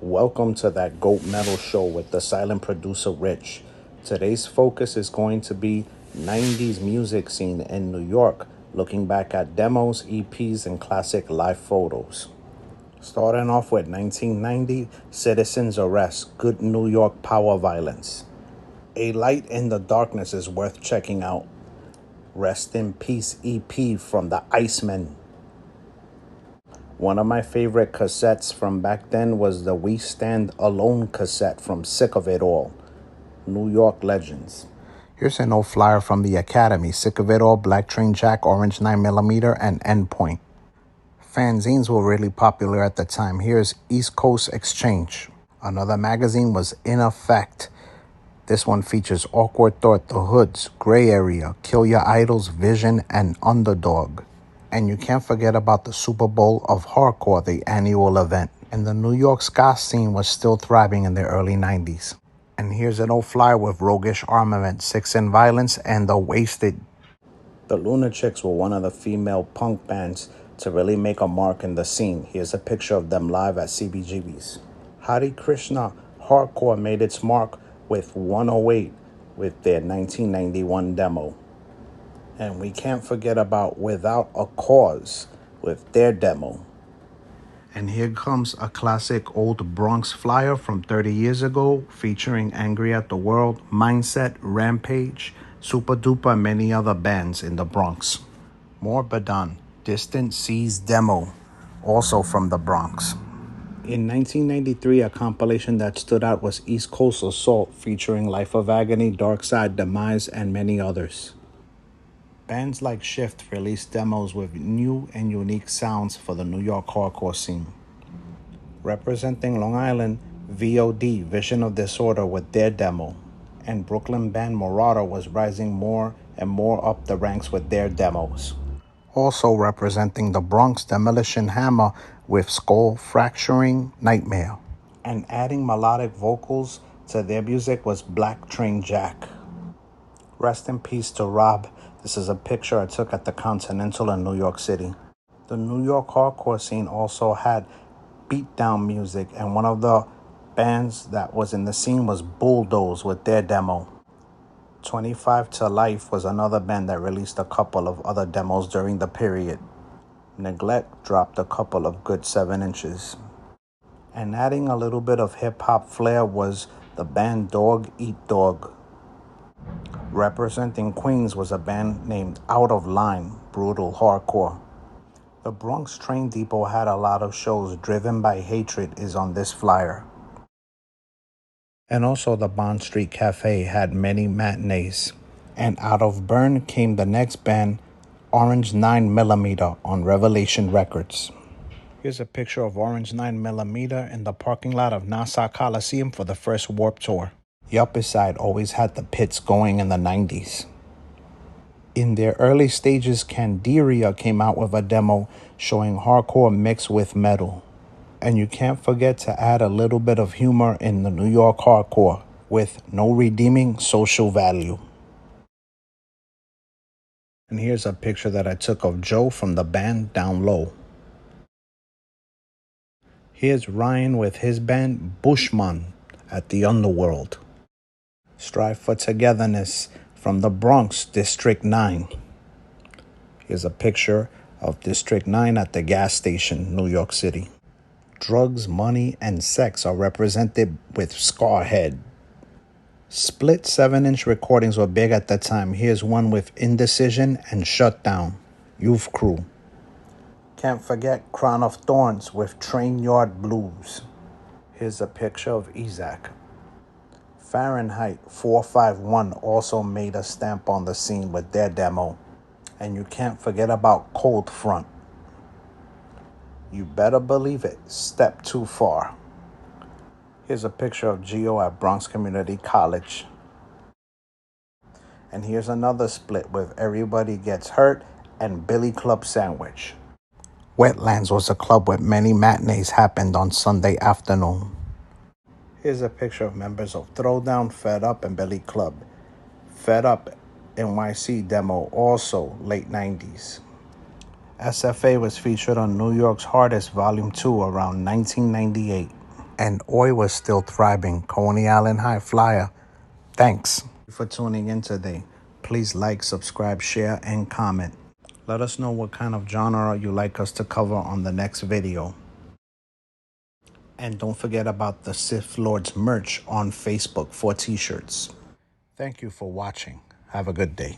Welcome to that Goat Metal Show with the silent producer Rich. Today's focus is going to be 90s music scene in New York, looking back at demos, EPs, and classic live photos. Starting off with 1990, Citizen's Arrest, good New York power violence. A Light in the Darkness is worth checking out. Rest in Peace EP from the Icemen. One of my favorite cassettes from back then was the We Stand Alone cassette from Sick of It All, New York Legends. Here's an old flyer from the Academy, Sick of It All, Black Train Jack, Orange 9mm, and Endpoint. Fanzines were really popular at the time. Here's East Coast Exchange. Another magazine was In Effect. This one features Awkward Thought, The Hoods, Gray Area, Kill Your Idols, Vision, and Underdog. And you can't forget about the Super Bowl of Hardcore, the annual event. And the New York ska scene was still thriving in the early 90s. And here's an old flyer with Roguish Armament, Six in Violence, and The Wasted. The Lunatics were one of the female punk bands to really make a mark in the scene. Here's a picture of them live at CBGB's. Hare Krishna Hardcore made its mark with 108 with their 1991 demo. And we can't forget about Without a Cause with their demo. And here comes a classic old Bronx flyer from 30 years ago featuring Angry at the World, Mindset, Rampage, Super Duper, and many other bands in the Bronx. More Badon, Distant Seas demo, also from the Bronx. In 1993, a compilation that stood out was East Coast Assault featuring Life of Agony, Dark Side, Demise, and many others. Bands like Shift released demos with new and unique sounds for the New York hardcore scene. Representing Long Island, VOD, Vision of Disorder, with their demo. And Brooklyn band Marauder was rising more and more up the ranks with their demos. Also representing the Bronx, Demolition Hammer with Skull Fracturing Nightmare. And adding melodic vocals to their music was Black Train Jack. Rest in peace to Rob. This is a picture I took at the Continental in New York City. The New York hardcore scene also had beatdown music, and one of the bands that was in the scene was Bulldoze with their demo. 25 to Life was another band that released a couple of other demos during the period. Neglect dropped a couple of good 7 inches. And adding a little bit of hip-hop flair was the band Dog Eat Dog. Representing Queens was a band named Out of Line, brutal hardcore. The Bronx Train Depot had a lot of shows. Driven by Hatred is on this flyer. And also the Bond Street Cafe had many matinees. And out of Bern came the next band, Orange 9mm, on Revelation Records. Here's a picture of Orange 9mm in the parking lot of Nassau Coliseum for the first Warped Tour. The Upper Side always had the pits going in the 90s. In their early stages, Candiria came out with a demo showing hardcore mixed with metal. And you can't forget to add a little bit of humor in the New York hardcore with No Redeeming Social Value. And here's a picture that I took of Joe from the band Down Low. Here's Ryan with his band Bushman at the Underworld. Strive for Togetherness from the Bronx, District 9. Here's a picture of District 9 at the gas station, New York City. Drugs, Money, and Sex are represented with Scarhead. Split 7-inch recordings were big at the time. Here's one with Indecision and Shutdown, Youth Crew. Can't forget Crown of Thorns with Train Yard Blues. Here's a picture of Isaac. Fahrenheit 451 also made a stamp on the scene with their demo. And you can't forget about Cold Front. You better believe it, Step Too Far. Here's a picture of Gio at Bronx Community College. And here's another split with Everybody Gets Hurt and Billy Club Sandwich. Wetlands was a club where many matinees happened on Sunday afternoon. Here's a picture of members of Throwdown, Fed Up, and Billy Club. Fed Up NYC demo, also late 90s. SFA was featured on New York's Hardest Volume 2 around 1998. and Oi was still thriving. Coney Island High Flyer. Thanks for tuning in today. Please like, subscribe, share, and comment. Let us know what kind of genre you like us to cover on the next video. And don't forget about the Sith Lords merch on Facebook for t-shirts. Thank you for watching. Have a good day.